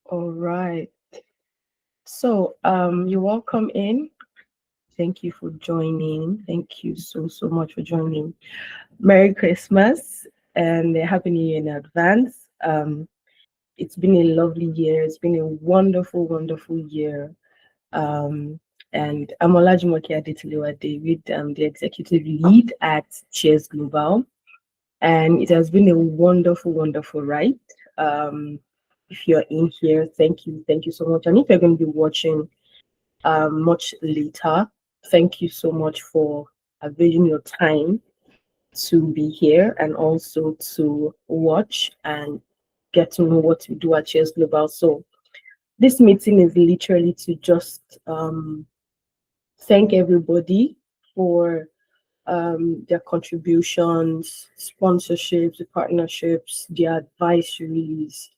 All right. So, you're welcome in. Thank you for joining. Thank you so much for joining. Merry Christmas and a Happy New Year in advance. It's been a lovely year. It's been a wonderful year. Um, and I'm Olajumoke Adetilewa David. I'm the executive lead at Cheers Global, and it has been a wonderful ride. Um, if you're in here, thank you so much. And if you're going to be watching much later. Thank you so much for availing your time to be here and also to watch and get to know what we do at Cheers Global. So this meeting is literally to just thank everybody for their contributions, sponsorships, the partnerships, the advisories,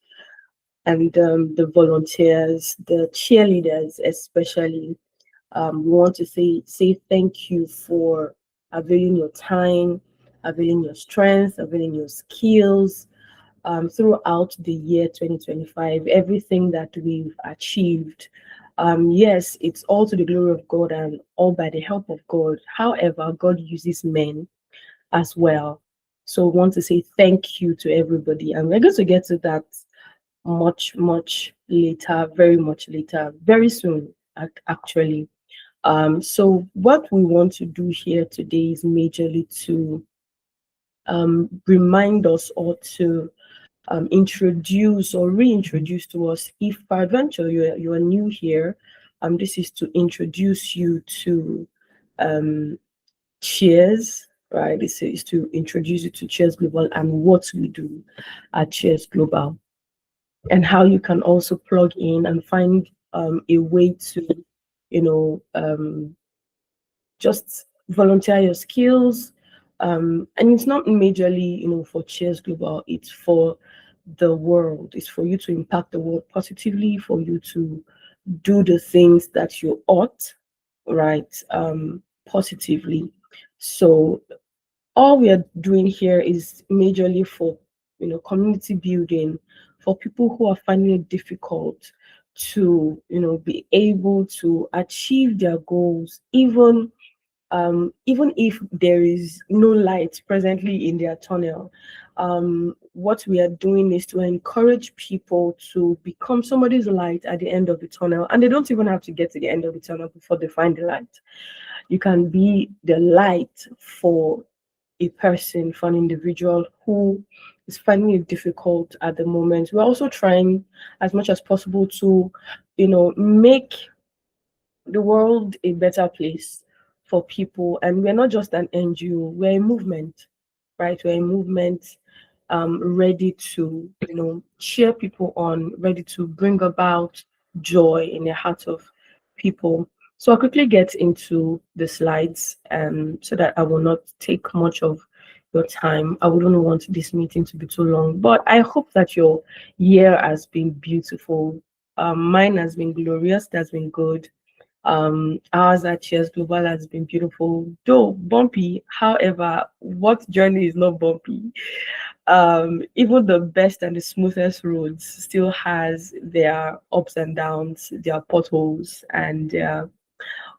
and the volunteers, the cheerleaders, especially. We want to say thank you for availing your time, availing your strength, availing your skills throughout the year 2025. Everything that we've achieved. Yes, it's all to the glory of God and all by the help of God. However, God uses men as well. So we want to say thank you to everybody. And we're going to get to that much later, very much later, very soon, actually. So what we want to do here today is majorly to remind us or to introduce or reintroduce to us. If peradventure you are new here, this is to introduce you to um, Cheers, right? This is to introduce you to Cheers Global and what we do at Cheers Global, and how you can also plug in and find a way to, you know, just volunteer your skills. And it's not majorly, for Cheers Global, it's for the world. It's for you to impact the world positively, for you to do the things that you ought, right? Positively. So all we are doing here is majorly for community building, for people who are finding it difficult to be able to achieve their goals, even if there is no light presently in their tunnel. What we are doing is to encourage people to become somebody's light at the end of the tunnel, and they don't even have to get to the end of the tunnel before they find the light. You can be the light for a person, for an individual who is finding it difficult at the moment. We're also trying as much as possible to, make the world a better place for people. And we're not just an NGO, we're a movement, right? We're a movement ready to, cheer people on, ready to bring about joy in the heart of people. So I'll quickly get into the slides so that I will not take much of your time. I wouldn't want this meeting to be too long, but I hope that your year has been beautiful. Mine has been glorious, that's been good. Ours at Cheers Global has been beautiful, though bumpy. However, what journey is not bumpy? Even the best and the smoothest roads still has their ups and downs, their potholes and their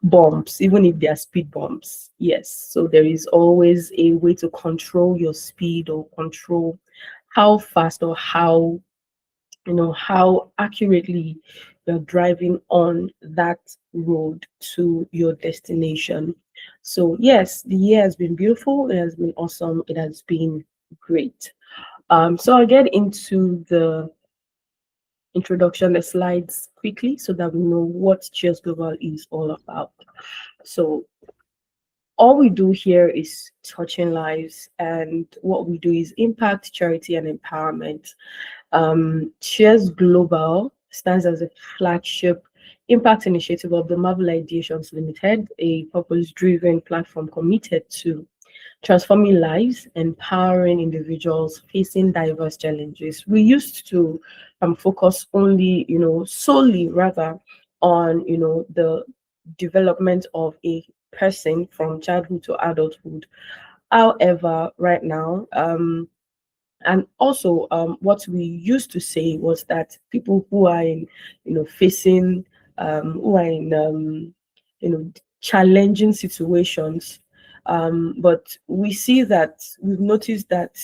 bumps, even if they are speed bumps. Yes, so there is always a way to control your speed or control how fast or how accurately you're driving on that road to your destination. So yes, the year has been beautiful, it has been awesome, it has been great. So I'll get into the introduction, the slides quickly so that we know what Cheers Global is all about. So all we do here is touching lives, and what we do is impact, charity, and empowerment. Cheers Global stands as a flagship impact initiative of the Marvel Ideations Limited, a purpose-driven platform committed to transforming lives, empowering individuals facing diverse challenges. We used to focus only, solely rather on, the development of a person from childhood to adulthood. However, right now, And also, what we used to say was that people who are in, facing, who are in, challenging situations, but we see that we've noticed that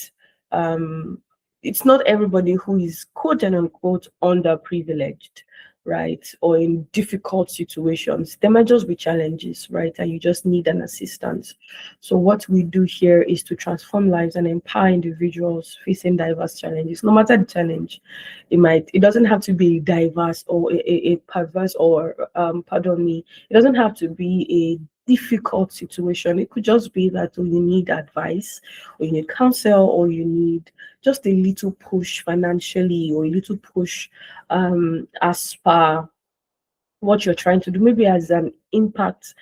um, it's not everybody who is quote and unquote underprivileged, right, or in difficult situations. There might just be challenges, right, and you just need an assistance. So what we do here is to transform lives and empower individuals facing diverse challenges, no matter the challenge. It doesn't have to be diverse or a perverse or pardon me, it doesn't have to be a difficult situation. It could just be that you need advice, or you need counsel, or you need just a little push financially, or a little push as per what you're trying to do, maybe as an impact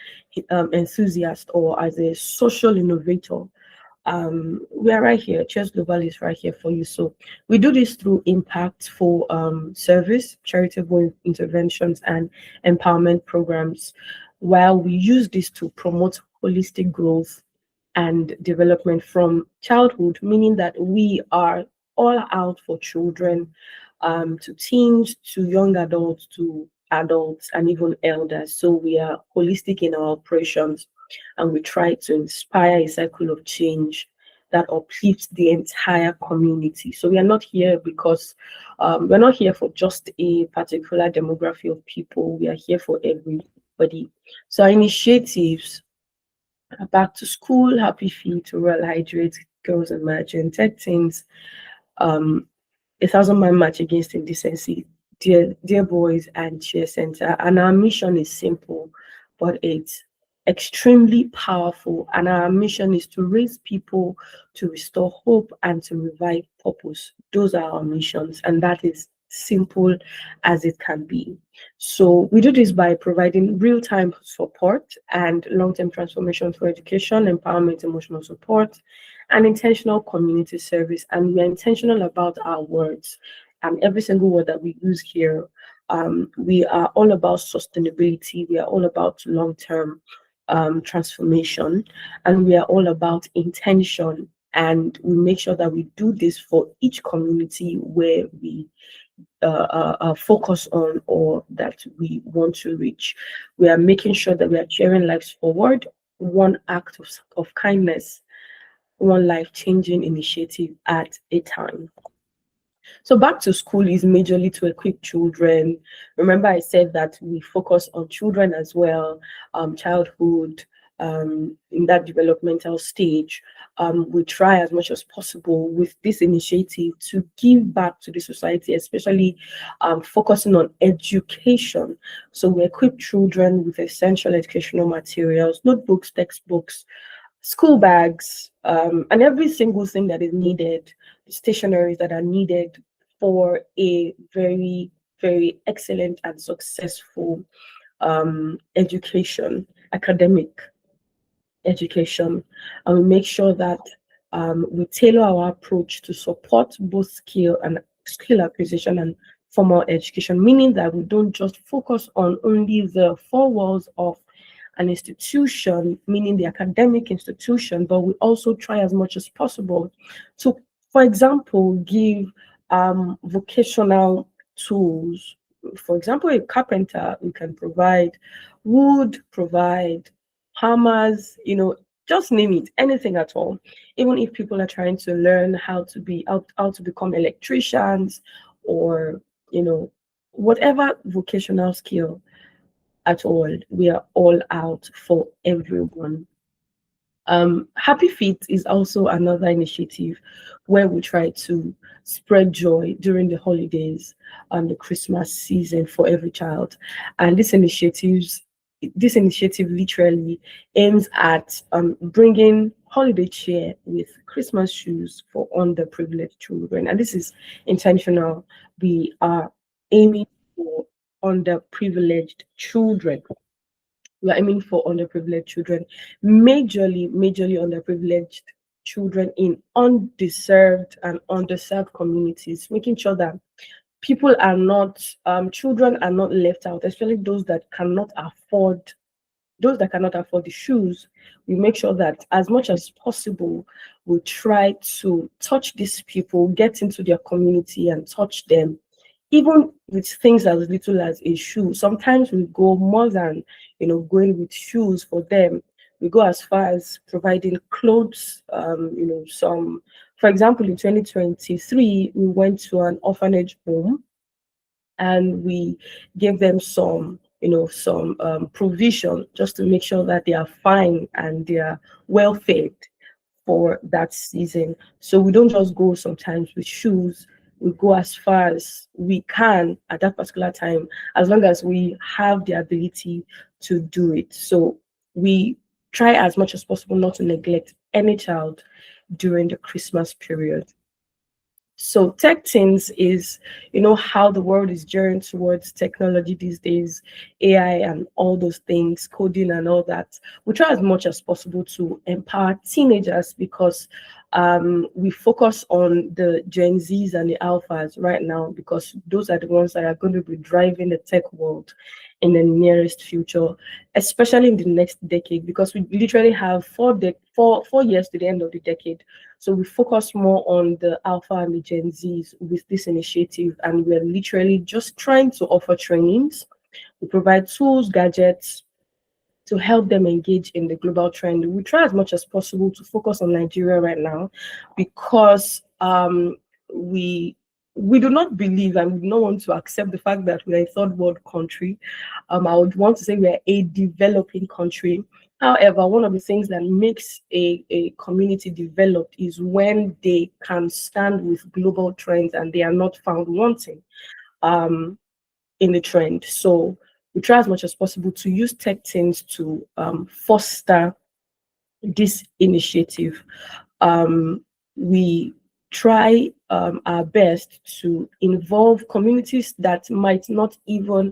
enthusiast or as a social innovator. We are right here. Cheers Global is right here for you. So we do this through impactful service, charitable interventions, and empowerment programs, while we use this to promote holistic growth and development from childhood, meaning that we are all out for children, to teens, to young adults, to adults, and even elders. So we are holistic in our operations, and we try to inspire a cycle of change that uplifts the entire community. So we are not here because we're not here for just a particular demography of people. We are here for everybody. So our initiatives back to school, happy feet, rural hydrate, girls emerging, tech things, um, 1,000 man march against indecency, dear boys, and cheer center. And our mission is simple, but it's extremely powerful. And our mission is to raise people, to restore hope, and to revive purpose. Those are our missions, and that is simple as it can be. So we do this by providing real-time support and long-term transformation for education, empowerment, emotional support, and intentional community service. And we are intentional about our words, and every single word that we use here. We are all about sustainability. We are all about long-term transformation, and we are all about intention. And we make sure that we do this for each community where we focus on or that we want to reach. We are making sure that we are carrying lives forward, one act of kindness, one life-changing initiative at a time. So back to school is majorly to equip children. Remember, I said that we focus on children as well, childhood, in that developmental stage. We try as much as possible with this initiative to give back to the society, especially focusing on education. So we equip children with essential educational materials, notebooks, textbooks, school bags, and every single thing that is needed, stationaries that are needed for a very, very excellent and successful education, academic education. And we make sure that we tailor our approach to support both skill acquisition and formal education, meaning that we don't just focus on only the four walls of an institution, meaning the academic institution, but we also try as much as possible to, for example, give vocational tools. For example, a carpenter, we can provide wood, provide hammers, just name it, anything at all. Even if people are trying to learn how to become electricians, or whatever vocational skill at all, we are all out for everyone. Happy Feet is also another initiative where we try to spread joy during the holidays and the Christmas season for every child. And this initiative literally aims at bringing holiday cheer with Christmas shoes for underprivileged children. And this is intentional. We are aiming for underprivileged children. We are aiming for underprivileged children, majorly underprivileged children in undeserved and underserved communities, making sure that children are not left out, especially those that cannot afford those that cannot afford the shoes, we make sure that as much as possible, we try to touch these people, get into their community and touch them, even with things as little as a shoe. Sometimes we go more than, going with shoes for them. We go as far as providing clothes, for example, in 2023, we went to an orphanage home and we gave them some provision just to make sure that they are fine and they are well fed for that season. So we don't just go sometimes with shoes. We go as far as we can at that particular time, as long as we have the ability to do it. So we try as much as possible not to neglect any child during the Christmas period. So tech things is, how the world is gearing towards technology these days, AI and all those things, coding and all that. We try as much as possible to empower teenagers because we focus on the Gen Zs and the Alphas right now because those are the ones that are going to be driving the tech world in the nearest future, especially in the next decade, because we literally have 4 years to the end of the decade. So we focus more on the Alpha and the Gen Zs with this initiative, and we're literally just trying to offer trainings. We provide tools, gadgets to help them engage in the global trend. We try as much as possible to focus on Nigeria right now because we we do not believe and we do not want to accept the fact that we are a third world country. I would want to say we are a developing country. However, one of the things that makes a community developed is when they can stand with global trends and they are not found wanting um, in the trend. So we try as much as possible to use tech things to foster this initiative. We try our best to involve communities that might not even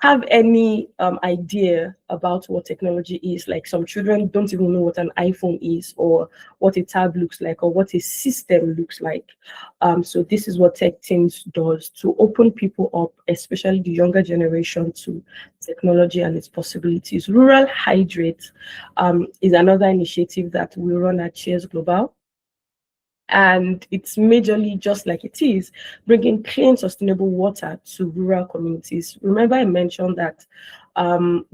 have any idea about what technology is. Like some children don't even know what an iPhone is, or what a tab looks like, or what a system looks like. So this is what Tech Teams does to open people up, especially the younger generation, to technology and its possibilities. Rural Hydrate is another initiative that we run at Cheers Global, and it's majorly just like it is, bringing clean, sustainable water to rural communities. Remember, I mentioned that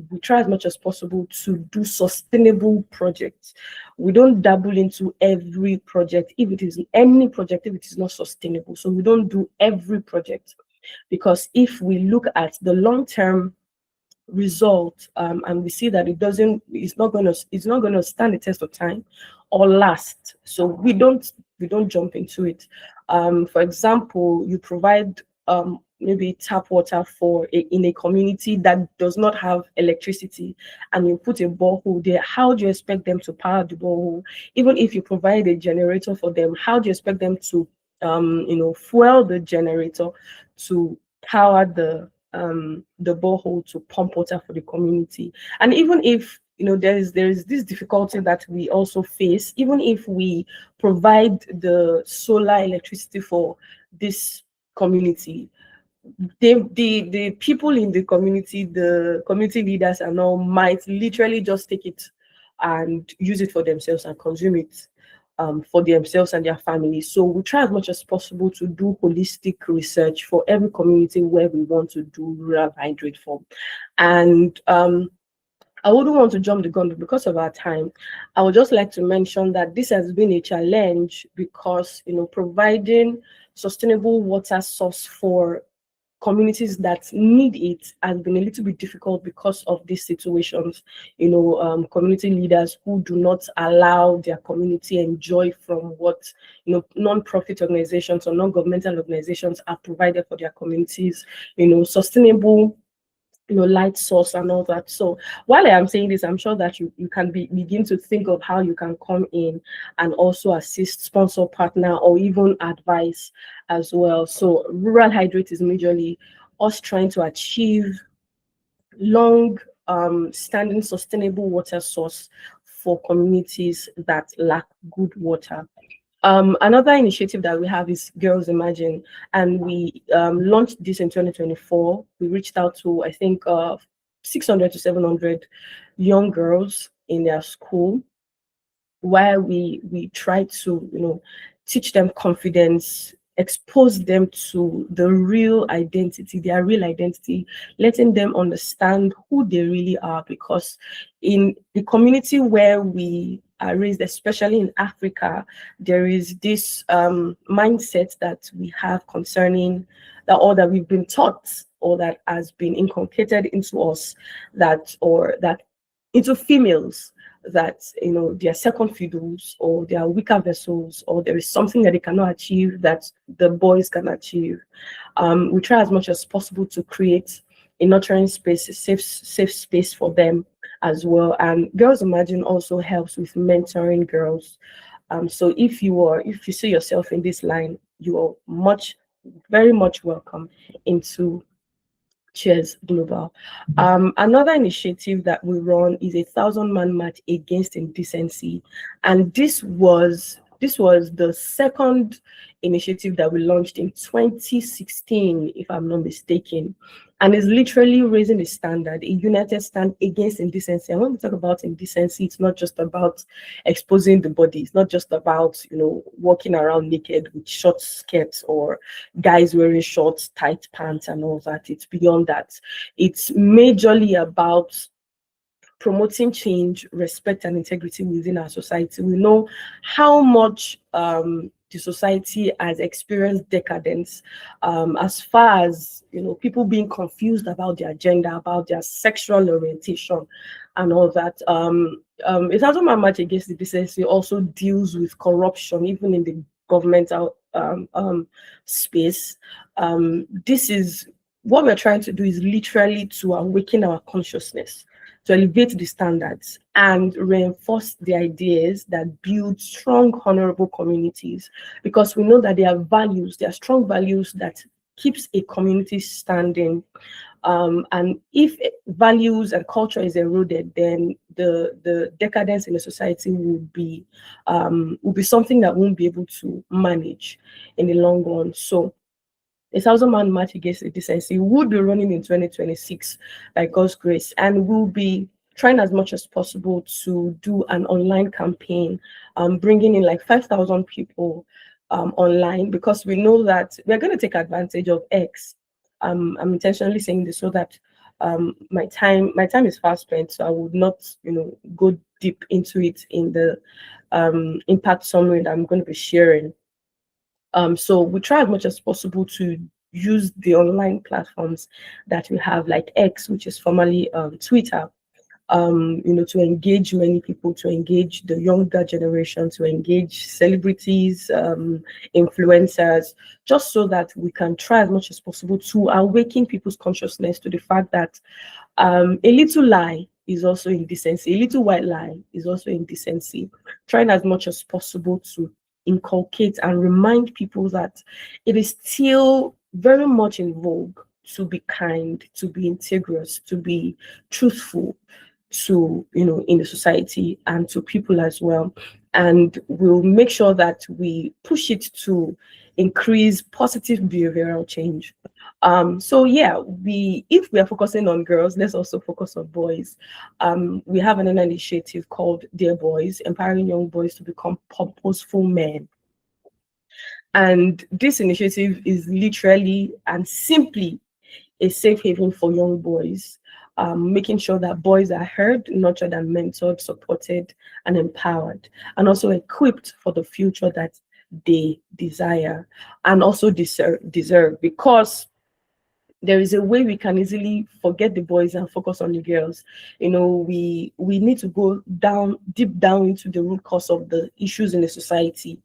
we try as much as possible to do sustainable projects. We don't dabble into every project if it is any project if it is not sustainable. So we don't do every project because if we look at the long term result and we see that it's not going to stand the test of time or last, so we don't jump into it. For example, you provide maybe tap water in a community that does not have electricity, and you put a borehole there. How do you expect them to power the borehole? Even if you provide a generator for them, how do you expect them to fuel the generator to power the borehole to pump water for the community? And even if there is this difficulty that we also face, even if we provide the solar electricity for this community, the people in the community leaders and all might literally just take it and use it for themselves and consume it for themselves and their families. So we try as much as possible to do holistic research for every community where we want to do rural hydrate for. And I wouldn't want to jump the gun, but because of our time, I would just like to mention that this has been a challenge because providing sustainable water source for communities that need it has been a little bit difficult because of these situations. Community leaders who do not allow their community enjoy from what non-profit organizations or non-governmental organizations are provided for their communities. Sustainable light source and all that. So while I am saying this, I'm sure that you can begin to think of how you can come in and also assist, sponsor, partner, or even advise as well. So rural hydrate is majorly us trying to achieve long standing sustainable water source for communities that lack good water. Another initiative that we have is Girls Imagine, and we launched this in 2024. We reached out to, I think, 600 to 700 young girls in their school, where we try to, teach them confidence, expose them to the real identity, their real identity, letting them understand who they really are. Because in the community where we are raised, especially in Africa, there is this mindset that we have concerning that, or that we've been taught, or that has been inculcated into us, that, or that into females, that they are second fiddles, or they are weaker vessels, or there is something that they cannot achieve that the boys can achieve. We try as much as possible to create a nurturing space, a safe space for them as well. And Girls Imagine also helps with mentoring girls. So if you see yourself in this line, you are very much welcome into Cheers Global. Another initiative that we run is a 1,000-man march against indecency, and this was the second initiative that we launched in 2016, if I'm not mistaken, and is literally raising the standard, a united stand against indecency. And when we talk about indecency, it's not just about exposing the body. It's not just about walking around naked with short skirts, or guys wearing short, tight pants and all that. It's beyond that. It's majorly about promoting change, respect, and integrity within our society. We know how much the society has experienced decadence, as far as people being confused about their gender, about their sexual orientation, and all that. It has not much against the decency also deals with corruption, even in the governmental space. This is what we're trying to do, is literally to awaken our consciousness, to elevate the standards and reinforce the ideas that build strong, honorable communities. Because we know that there are strong values that keeps a community standing. And if values and culture is eroded, then the decadence in the society will be something that won't be able to manage in the long run. So a 1,000-man march against indecency would be running in 2026 by God's grace, and we'll be trying as much as possible to do an online campaign, bringing in like 5,000 people online, because we know that we're going to take advantage of X. I'm intentionally saying this so that my time is fast spent, so I would not go deep into it in the impact summary that I'm going to be sharing. So we try as much as possible to use the online platforms that we have, like X, which is formerly Twitter, to engage many people, to engage the younger generation, to engage celebrities, influencers, just so that we can try as much as possible to awaken people's consciousness to the fact that a little lie is also indecency, a little white lie is also indecency. Trying as much as possible to inculcate and remind people that it is still very much in vogue to be kind, to be integrous, to be truthful to in the society and to people as well. And we'll make sure that we push it to increase positive behavioral change. So yeah, if we are focusing on girls, let's also focus on boys. We have an initiative called Dear Boys, empowering young boys to become purposeful men. And this initiative is literally and simply a safe haven for young boys, making sure that boys are heard, nurtured, and mentored, supported, and empowered, and also equipped for the future that they desire and also deserve. Because there is a way we can easily forget the boys and focus on the girls. We need to go deep down into the root cause of the issues in the society.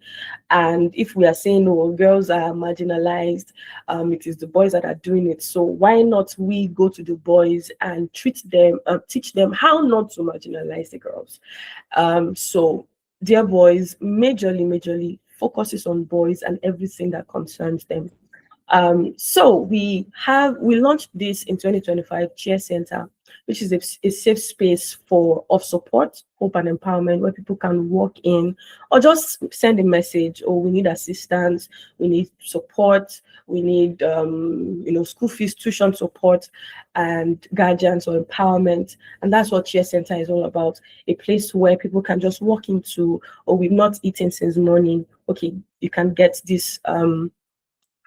And if we are saying, oh, girls are marginalized, it is the boys that are doing it. So why not we go to the boys and teach them how not to marginalize the girls? So Dear Boys majorly focuses on boys and everything that concerns them. So we launched this in 2025, Cheer Center, which is a safe space of support, hope, and empowerment, where people can walk in or just send a message, or we need assistance, we need support, we need school fees, tuition support, and guidance or empowerment. And that's what Cheer Center is all about. A place where people can just walk into, or we've not eaten since morning. Okay, you can get this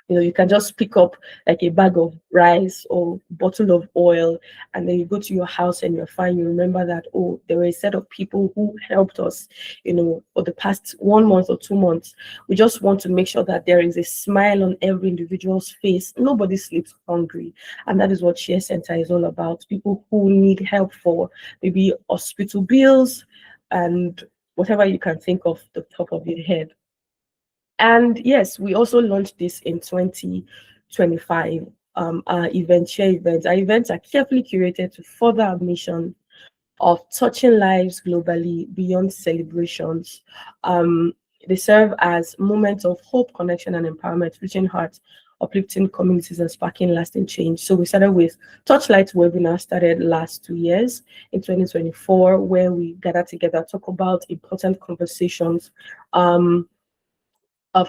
you can just pick up like a bag of rice or bottle of oil, and then you go to your house and you're fine. You remember that, oh, there were a set of people who helped us, for the past 1 month or 2 months. We just want to make sure that there is a smile on every individual's face. Nobody sleeps hungry. And that is what Share Center is all about. People who need help for maybe hospital bills and whatever you can think of the top of your head. And yes, we also launched this in 2025. Our Share events. Our events are carefully curated to further our mission of touching lives globally beyond celebrations. They serve as moments of hope, connection, and empowerment, reaching hearts, uplifting communities, and sparking lasting change. So we started with Touchlight webinar, started last 2 years in 2024, where we gathered together, talk about important conversations.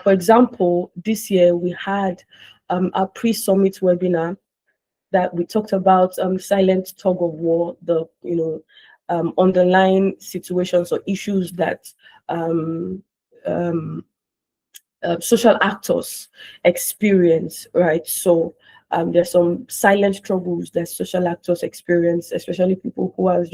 For example, this year we had a pre-summit webinar that we talked about silent tug of war, the underlying situations or issues that social actors experience, right? So there's some silent struggles that social actors experience, especially people who are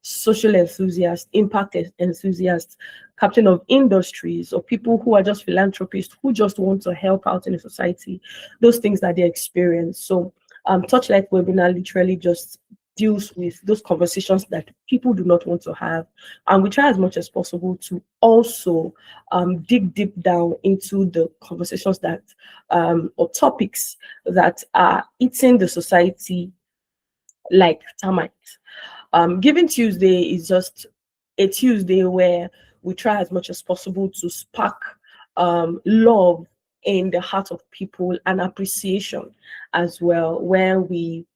social enthusiasts, impact enthusiasts, captain of industries, or people who are just philanthropists who just want to help out in the society, those things that they experience. So Touchlight webinar literally just deals with those conversations that people do not want to have. And we try as much as possible to also dig deep down into the conversations that or topics that are eating the society like termites. Giving Tuesday is just a Tuesday where we try as much as possible to spark love in the heart of people and appreciation as well, where we,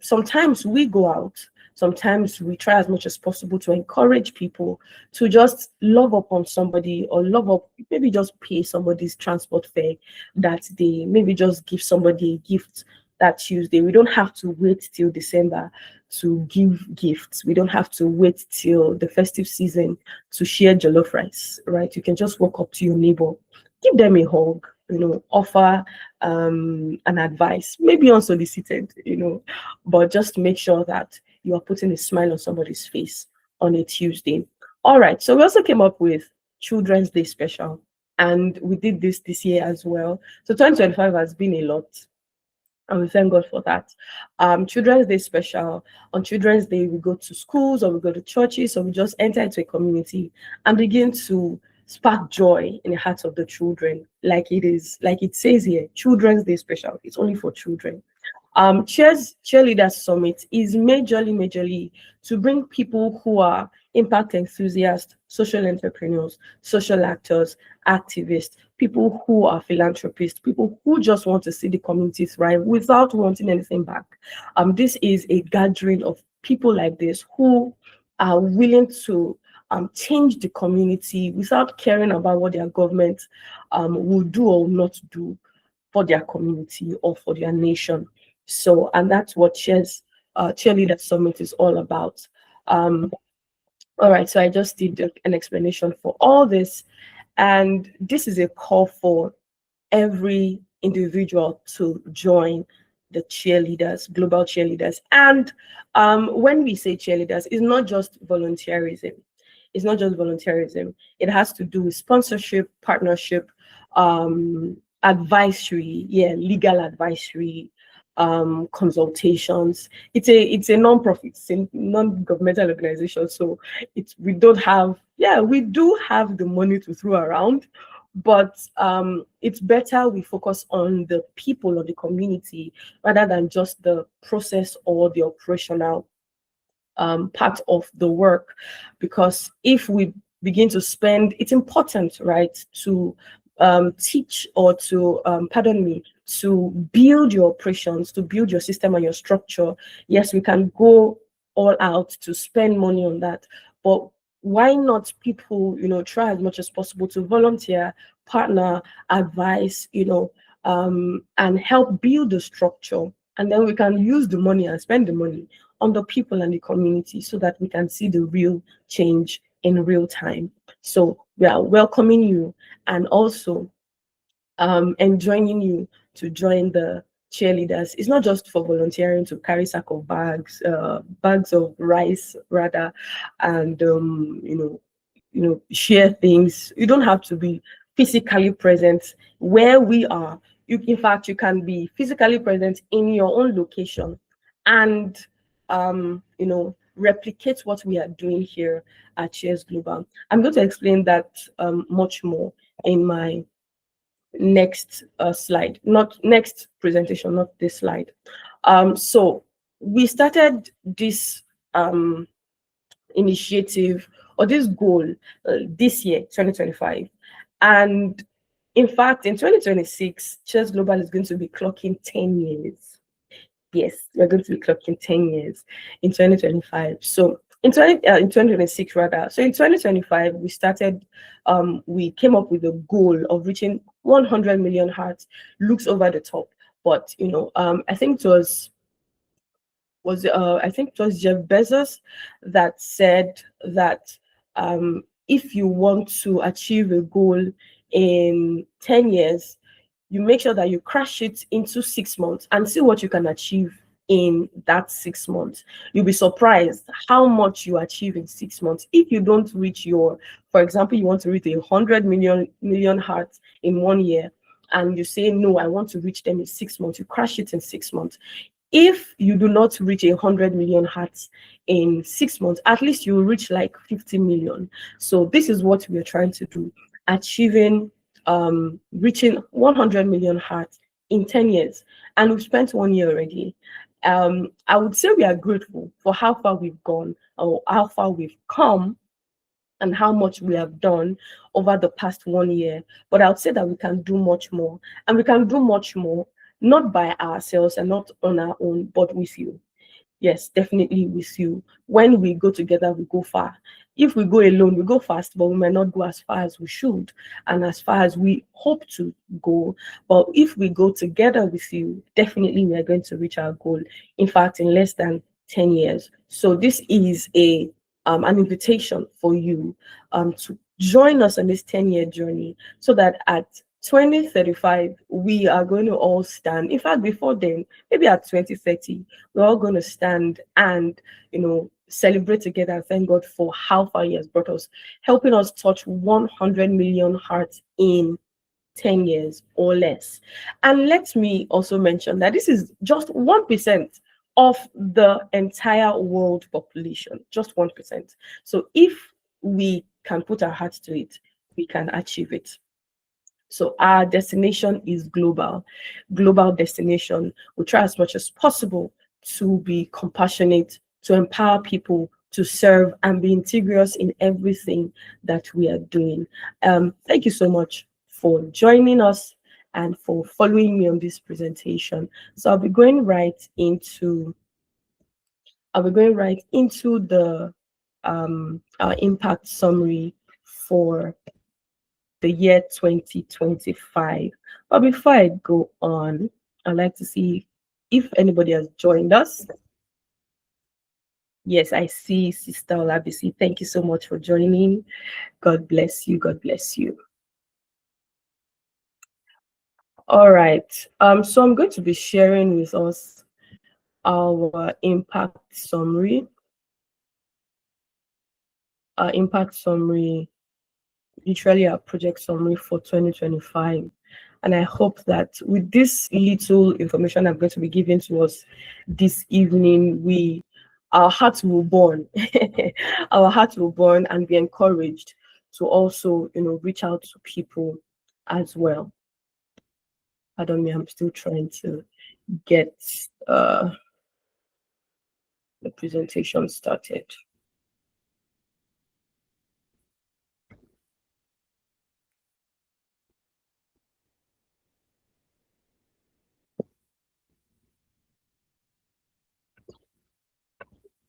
sometimes we go out, sometimes we try as much as possible to encourage people to just love upon somebody, or love up, maybe just pay somebody's transport fare that day, maybe just give somebody a gift that Tuesday. We don't have to wait till December to give gifts. We don't have to wait till the festive season to share jollof rice, right? You can just walk up to your neighbor, give them a hug, offer an advice, maybe unsolicited, but just make sure that you are putting a smile on somebody's face on a Tuesday. All right, so we also came up with Children's Day special, and we did this year as well. So 2025 has been a lot, and we thank God for that. Children's Day special. On Children's Day, we go to schools, or we go to churches, or we just enter into a community and begin to spark joy in the hearts of the children, like it says here. Children's Day special. It's only for children. Cheerleaders Summit is majorly to bring people who are impact enthusiasts, social entrepreneurs, social actors, activists, people who are philanthropists, people who just want to see the community thrive without wanting anything back. This is a gathering of people like this who are willing to change the community without caring about what their government will do or not do for their community or for their nation. So, and that's what Cheerleader Summit is all about. All right, so I just did an explanation for all this, and this is a call for every individual to join the cheerleaders, global cheerleaders. And when we say cheerleaders, it's not just volunteerism. It's not just volunteerism. It has to do with sponsorship, partnership, advisory, legal advisory, consultations. It's a non-profit, it's a non-governmental organization. So we do have the money to throw around, but it's better we focus on the people or the community rather than just the process or the operational part of the work. Because if we begin to spend, it's important, right, to teach or to pardon me, to build your operations, to build your system and your structure. Yes, we can go all out to spend money on that, but why not people, try as much as possible to volunteer, partner, advise, and help build the structure, and then we can use the money and spend the money on the people and the community so that we can see the real change in real time. So we are welcoming you, and also enjoining you to join the cheerleaders. It's not just for volunteering to carry sack of bags of rice rather, and share things. You don't have to be physically present where we are. In fact, you can be physically present in your own location, and replicate what we are doing here at Cheers Global. I'm going to explain that much more in my next slide, not next presentation, not this slide. So we started this initiative, or this goal, this year, 2025. And in fact, in 2026, Cheers Global is going to be clocking 10 years. Yes, we're going to be clocking 10 years in 2025. So in 2026 rather. So in 2025, we came up with a goal of reaching 100 million hearts. Looks over the top, but I think it was Jeff Bezos that said that if you want to achieve a goal in 10 years, you make sure that you crash it into 6 months and see what you can achieve in that 6 months. You'll be surprised how much you achieve in 6 months. If you don't reach for example, you want to reach 100 million hearts in 1 year, and you say, no, I want to reach them in 6 months, you crash it in 6 months. If you do not reach 100 million hearts in 6 months, at least you will reach like 50 million. So this is what we are trying to do, reaching 100 million hearts in 10 years. And we've spent 1 year already. I would say we are grateful for how far we've gone, or how far we've come, and how much we have done over the past 1 year. But I would say that we can do much more. And we can do much more, not by ourselves and not on our own, but with you. Yes, definitely with you. When we go together, we go far. If we go alone, we go fast, but we might not go as far as we should and as far as we hope to go. But if we go together with you, definitely we are going to reach our goal. In fact, in less than 10 years. So this is an invitation for you to join us on this 10-year journey, so that at 2035, we are going to all stand. In fact, before then, maybe at 2030, we're all going to stand and, celebrate together and thank God for how far He has brought us, helping us touch 100 million hearts in 10 years or less. And let me also mention that this is just 1% of the entire world population, just 1%. So if we can put our hearts to it, we can achieve it. So our destination is global destination. We try as much as possible to be compassionate, to empower people, to serve, and be integrous in everything that we are doing. Thank you so much for joining us and for following me on this presentation. So I'll be going right into the our impact summary for the year 2025. But before I go on, I'd like to see if anybody has joined us. Yes, I see Sister Olabisi. Thank you so much for joining. God bless you. God bless you. All right. So I'm going to be sharing with us our impact summary. Our impact summary, literally our project summary for 2025. And I hope that with this little information I'm going to be giving to us this evening, our hearts will burn. Our hearts will burn and be encouraged to also, reach out to people as well. Pardon me, I'm still trying to get the presentation started.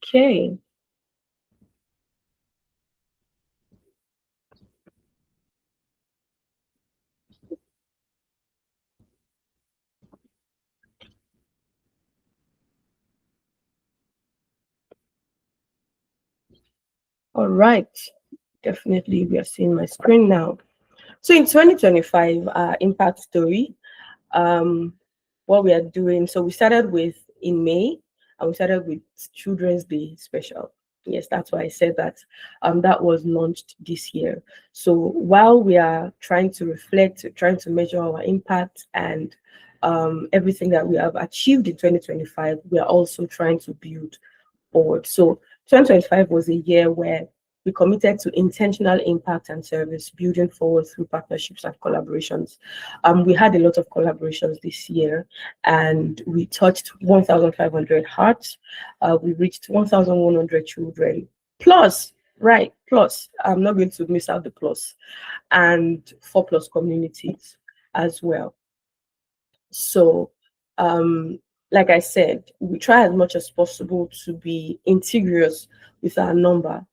Okay. All right. Definitely, we are seeing my screen now. So in 2025, impact story, um, what we are doing. So we started with in May, and we started with Children's Day special. Yes, that's why I said that. That was launched this year. So while we are trying to reflect, trying to measure our impact and everything that we have achieved in 2025, we are also trying to build forward. So 2025 was a year where we committed to intentional impact and service, building forward through partnerships and collaborations. We had a lot of collaborations this year, and we touched 1,500 hearts. We reached 1,100 children. Plus, right, plus, I'm not going to miss out the plus, and 4+ communities as well. So, um, like I said, we try as much as possible to be integrous with our number.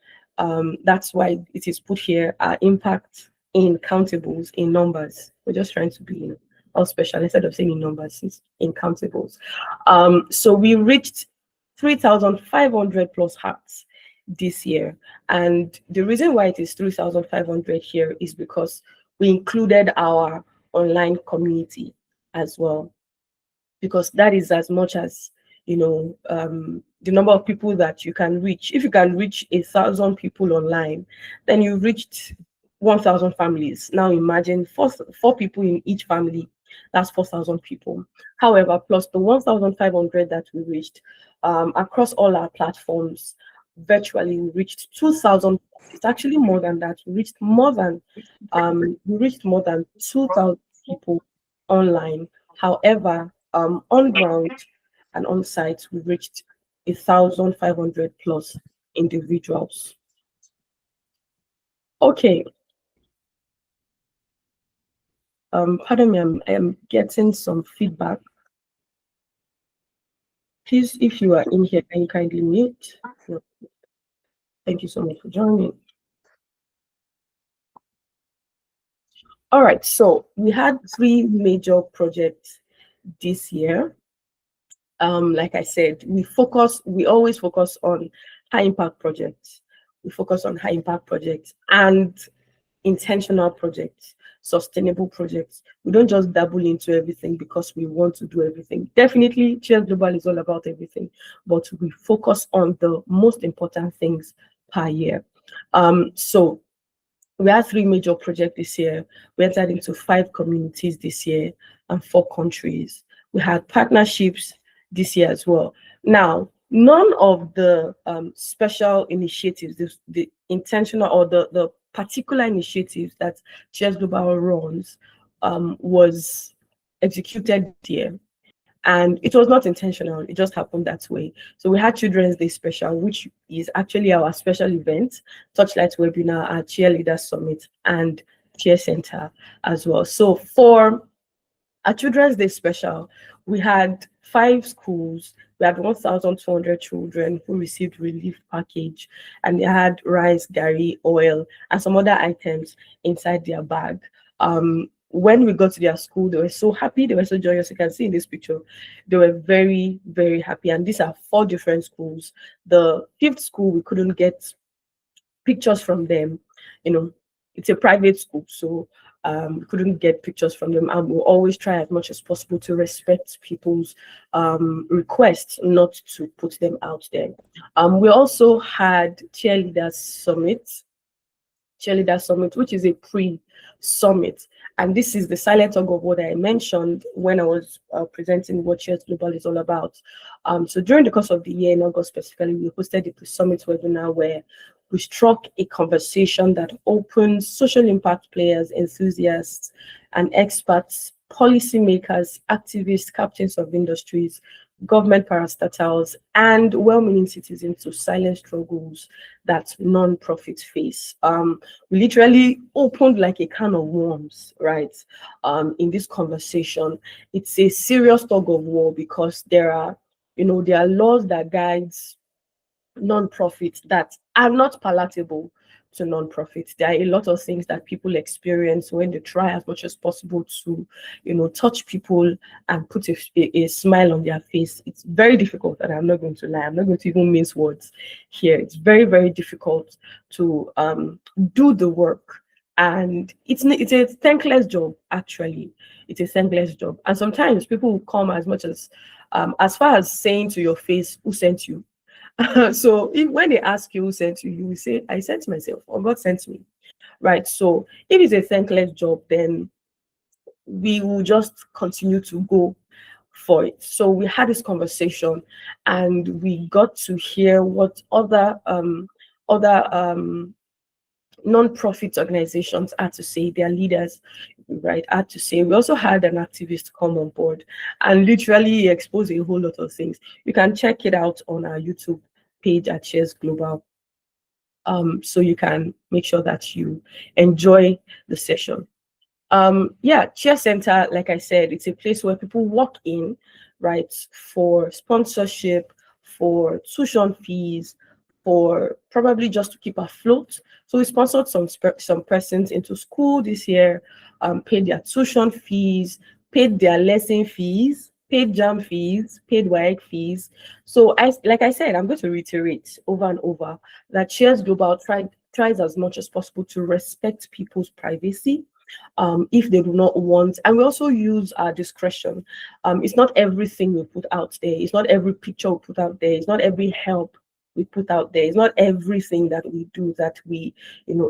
That's why it is put here, our impact in countables, in numbers. We're just trying to be all special instead of saying in numbers, it's in countables. So we reached 3,500 plus hearts this year. And the reason why it is 3,500 here is because we included our online community as well, because that is as much as the number of people that you can reach. If you can reach 1,000 people online, then you've reached 1,000 families. Now imagine four people in each family, that's 4,000 people. However, plus the 1,500 that we reached across all our platforms, virtually we reached 2,000. It's actually more than that. We reached more than 2,000 people online. However, on ground and on site, we reached 1,500 plus individuals. Okay. Pardon me, I'm getting some feedback. Please, if you are in here, can you kindly mute? No. Thank you so much for joining. All right, so we had 3 major projects this year. Like I said, we always focus on high impact projects. We focus on high impact projects and intentional projects, sustainable projects. We don't just dabble into everything because we want to do everything. Definitely, Cheers Global is all about everything, but we focus on the most important things per year. So we had 3 major projects this year. We entered into 5 communities this year and 4 countries. We had partnerships this year as well. Now, none of the special initiatives, the intentional or the particular initiatives that Cheers Global runs was executed this year. And it was not intentional, it just happened that way. So we had Children's Day special, which is actually our special event, Touchlight webinar, our Cheerleaders Summit, and Cheer Center as well. So for our Children's Day special, we had 5 schools. We had 1,200 children who received relief package, and they had rice, dairy, oil, and some other items inside their bag. When we got to their school, they were so happy, they were so joyous. You can see in this picture, they were very, very happy. And these are 4 different schools. The 5th school, we couldn't get pictures from them. It's a private school, so we couldn't get pictures from them. And we'll always try as much as possible to respect people's requests, not to put them out there. We also had Cheerleader Summit, which is a pre-summit. And this is the silent tug of war that I mentioned when I was presenting what Cheers Global is all about. So during the course of the year, in August specifically, we hosted a pre-summit webinar where we struck a conversation that opens social impact players, enthusiasts, and experts, policymakers, activists, captains of industries, government parastatals, and well-meaning citizens to silent struggles that non-profits face. We literally opened like a can of worms, right? In this conversation, it's a serious tug of war because there are laws that guides non-profits that are not palatable to non-profits. There are a lot of things that people experience when they try as much as possible to, touch people and put a smile on their face. It's very difficult, and I'm not going to lie. I'm not going to even mince words here. It's very, very difficult to do the work, and it's a thankless job. Actually, it's a thankless job, and sometimes people will come as far as saying to your face, "Who sent you?" So when they ask you who sent you, you will say, I sent myself, or God sent me. Right. So if it's a thankless job, then we will just continue to go for it. So we had this conversation and we got to hear what other non-profit organizations had to say, their leaders, right, had to say. We also had an activist come on board and literally expose a whole lot of things. You can check it out on our YouTube page at Shares Global. So you can make sure that you enjoy the session. Yeah, Cheer Center, like I said, it's a place where people walk in, right, for sponsorship, for tuition fees, for probably just to keep afloat. So we sponsored some persons into school this year, paid their tuition fees, paid their lesson fees, paid jam fees, paid WAEC fees. So like I said, I'm going to reiterate over and over that Cheers Global tries as much as possible to respect people's privacy, if they do not want. And we also use our discretion. It's not everything we put out there. It's not every picture we put out there. It's not every help we put out there. It's not everything that we do that we,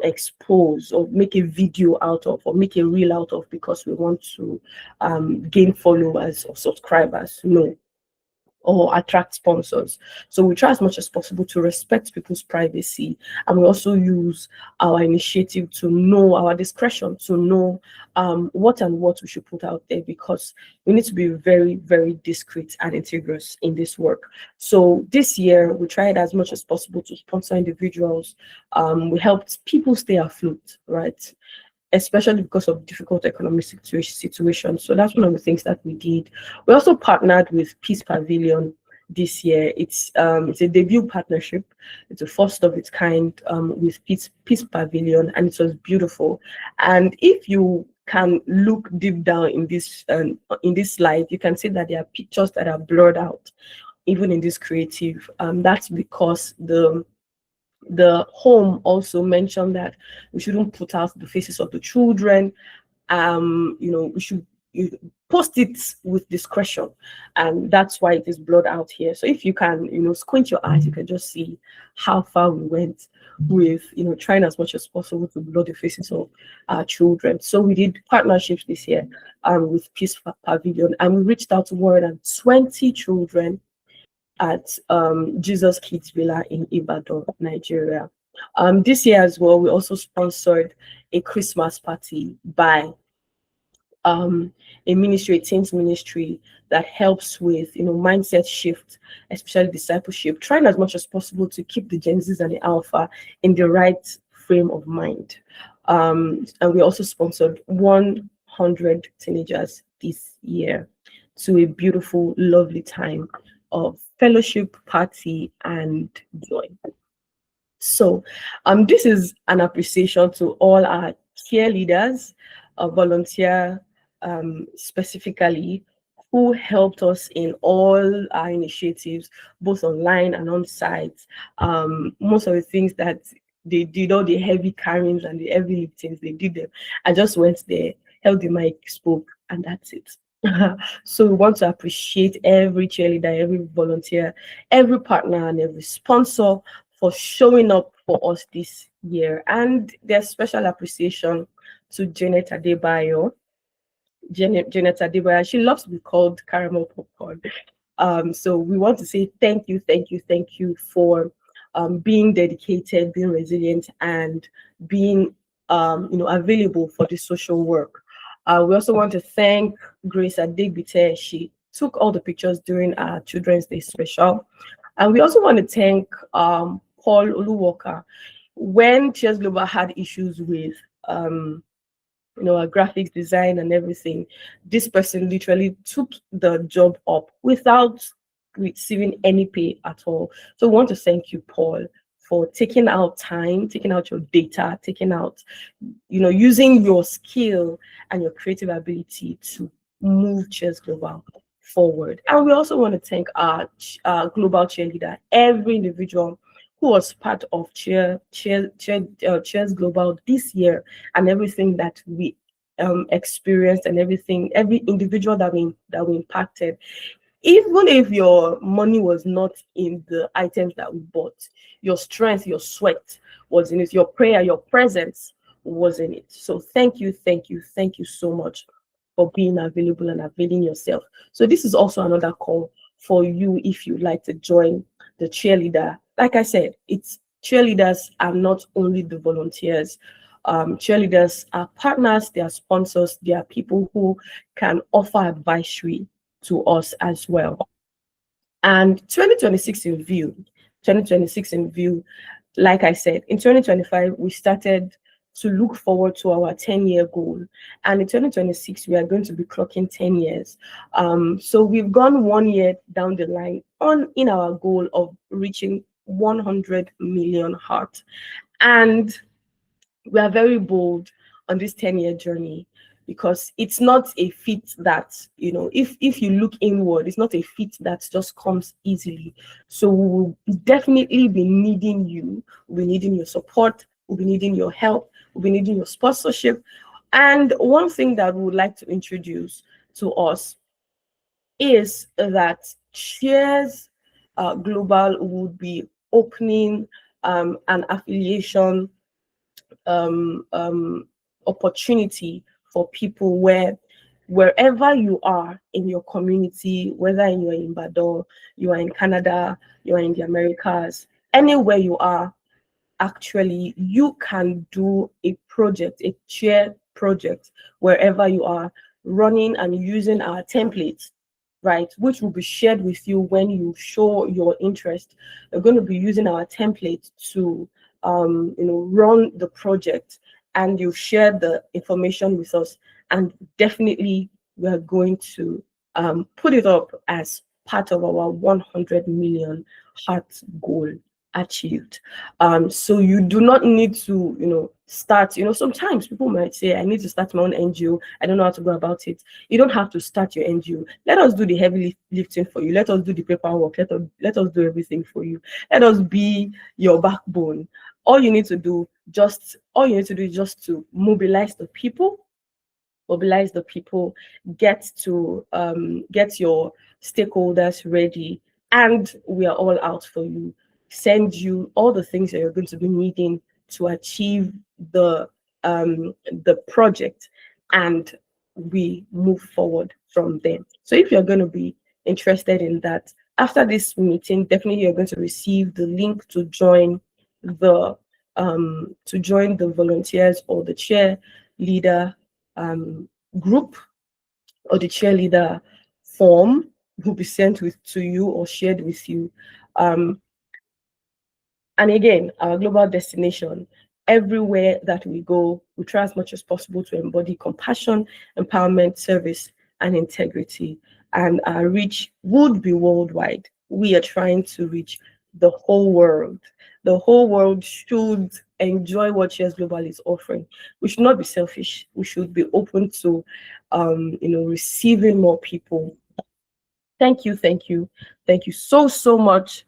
expose or make a video out of or make a reel out of because we want to gain followers or subscribers. No, or attract sponsors. So we try as much as possible to respect people's privacy. And we also use our initiative to know our discretion, to know what we should put out there, because we need to be very, very discreet and integrous in this work. So this year, we tried as much as possible to sponsor individuals. We helped people stay afloat, right? Especially because of difficult economic situation. So that's one of the things that we did. We also partnered with Peace Pavilion this year. It's a debut partnership. It's the first of its kind with Peace Pavilion, and it was beautiful. And if you can look deep down in this slide, you can see that there are pictures that are blurred out, even in this creative. That's because the home also mentioned that we shouldn't put out the faces of the children. We should post it with discretion, and that's why it is blurred out here. So if you can, squint your eyes, you can just see how far we went with, trying as much as possible to blur the faces of our children. So we did partnerships this year with Peace Pavilion, and we reached out to more than 20 children at Jesus Kids Villa in Ibadan, Nigeria. This year as well, we also sponsored a Christmas party by a ministry, a teens ministry that helps with mindset shift, especially discipleship, trying as much as possible to keep the Gen Zs and the Alpha in the right frame of mind. And we also sponsored 100 teenagers this year to a beautiful, lovely time of fellowship, party, and joy. So this is an appreciation to all our cheerleaders, volunteer specifically, who helped us in all our initiatives, both online and on site. Most of the things that they did, all the heavy carryings and the heavy liftings, they did them. I just went there, held the mic, spoke, and that's it. So we want to appreciate every cheerleader, every volunteer, every partner, and every sponsor for showing up for us this year. And there's special appreciation to Janet Adebayo. Janet Adebayo, she loves to be called caramel popcorn. So we want to say thank you for being dedicated, being resilient, and being available for the social work. We also want to thank Grace Adegbite. She took all the pictures during our Children's Day special. And we also want to thank Paul Oluwoka. When Cheers Global had issues with our graphics design and everything, this person literally took the job up without receiving any pay at all. So we want to thank you, Paul, for taking out time, taking out your data, taking out, using your skill and your creative ability to move Cheers Global forward. And we also want to thank our global cheerleader, every individual who was part of Cheers Global this year, and everything that we experienced, and every individual that we impacted. Even if your money was not in the items that we bought, your strength, your sweat was in it, your prayer, your presence was in it. So thank you, thank you, thank you so much for being available and availing yourself. So this is also another call for you if you'd like to join the cheerleader. Like I said, it's cheerleaders are not only the volunteers. Cheerleaders are partners, they are sponsors, they are people who can offer advisory to us as well. And 2026 in view, like I said, in 2025, we started to look forward to our 10-year goal. And in 2026, we are going to be clocking 10 years. So we've gone 1 year down the line in our goal of reaching 100 million hearts. And we are very bold on this 10-year journey, because it's not a feat that, if you look inward, it's not a feat that just comes easily. So we will definitely be needing you. We'll be needing your support. We'll be needing your help. We'll be needing your sponsorship. And one thing that we would like to introduce to us is that Cheers Global would be opening an affiliation opportunity for people wherever you are in your community, whether you're in Bador, you are in Canada, you are in the Americas, anywhere you are, actually, you can do a project, a cheer project, wherever you are, running and using our templates, right, which will be shared with you when you show your interest. We're going to be using our template to run the project, and you share the information with us, and definitely we are going to put it up as part of our 100 million heart goal achieved. So you do not need to, start, sometimes people might say, I need to start my own NGO. I don't know how to go about it. You don't have to start your NGO. Let us do the heavy lifting for you. Let us do the paperwork. Let us do everything for you. Let us be your backbone. All you need to do is just to mobilize the people, get your stakeholders ready, and we are all out for you. Send you all the things that you're going to be needing to achieve the project, and we move forward from there. So if you're going to be interested in that, after this meeting, definitely you're going to receive the link to join the volunteers or the chair leader group, or the cheerleader form will be sent to you or shared with you. And again, our global destination, everywhere that we go, we try as much as possible to embody compassion, empowerment, service, and integrity. And our reach would be worldwide. We are trying to reach the whole world. The whole world should enjoy what Cheers Global is offering. We should not be selfish. We should be open to, receiving more people. Thank you, thank you, thank you so much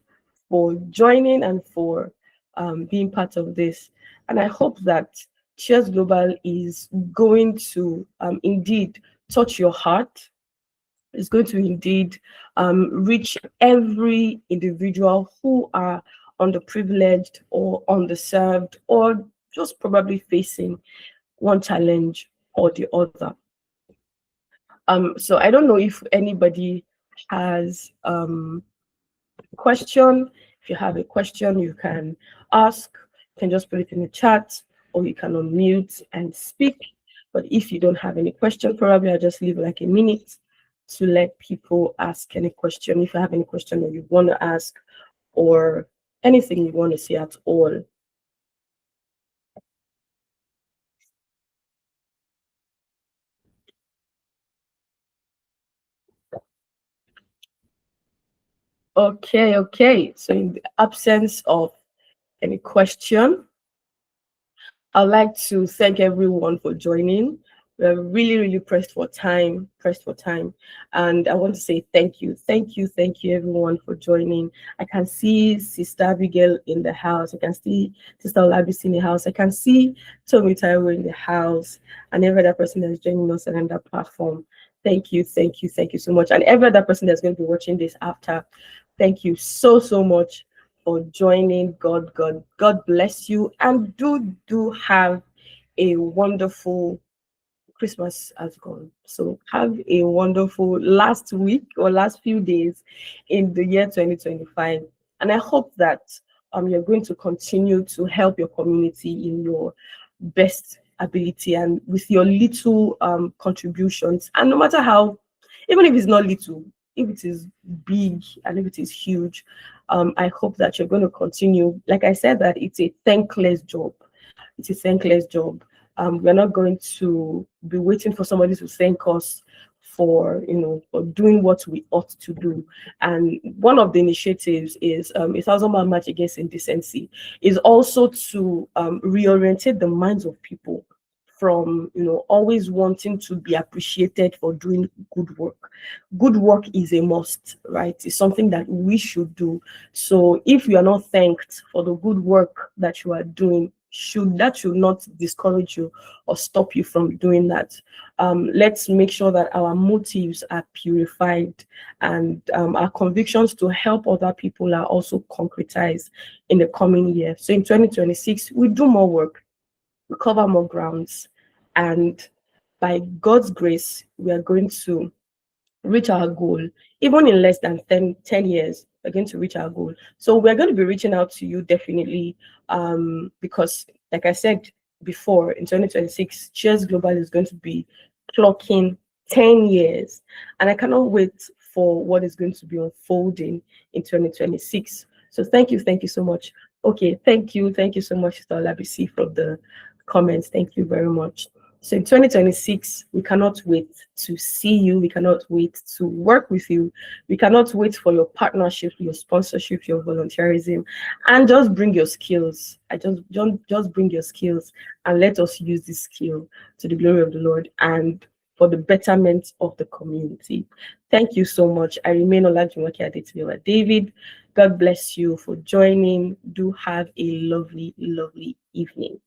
for joining and for being part of this. And I hope that Cheers Global is going to indeed touch your heart. It's going to indeed reach every individual who are underprivileged or underserved, or just probably facing one challenge or the other. So I don't know if anybody has question. If you have a question, you can ask. You can just put it in the chat, or you can unmute and speak. But if you don't have any question, probably I'll just leave like a minute to let people ask any question. If you have any question that you want to ask, or anything you want to say at all. Okay, okay. So in the absence of any question, I'd like to thank everyone for joining. We're really, really pressed for time. And I want to say thank you. Thank you, everyone, for joining. I can see Sister Abigail in the house. I can see Sister Olabisi in the house. I can see Tommy Taiwo in the house, and every other person that's joining us on that platform. Thank you so much. And every other person that's going to be watching this after, thank you so, so much for joining. God bless you, and do have a wonderful Christmas has gone. So have a wonderful last week or last few days in the year 2025. And I hope that you're going to continue to help your community in your best ability and with your little contributions. And no matter how, even if it's not little, if it is big and if it is huge, I hope that you're going to continue. Like I said, that it's a thankless job. It's a thankless job. We're not going to be waiting for somebody to thank us for, for doing what we ought to do. And one of the initiatives is a 1,000 man march against indecency, is also to reorientate the minds of people from always wanting to be appreciated for doing good work. Good work is a must, right? It's something that we should do. So if you are not thanked for the good work that you are doing, should not discourage you or stop you from doing that. Let's make sure that our motives are purified, and our convictions to help other people are also concretized in the coming year. So in 2026, we do more work, we cover more grounds, and by God's grace, we are going to reach our goal. Even in less than 10 years, we're going to reach our goal. So we're going to be reaching out to you definitely, because like I said before, in 2026, Cheers Global is going to be clocking 10 years. And I cannot wait for what is going to be unfolding in 2026. So thank you so much. Okay, thank you so much, Mr. Olabisi, for the comments. Thank you very much. So in 2026, we cannot wait to see you. We cannot wait to work with you. We cannot wait for your partnership, your sponsorship, your volunteerism, and just bring your skills. Just bring your skills and let us use this skill to the glory of the Lord and for the betterment of the community. Thank you so much. I remain Olajumoke Adetilewa David. God bless you for joining. Do have a lovely, lovely evening.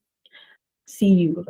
See you.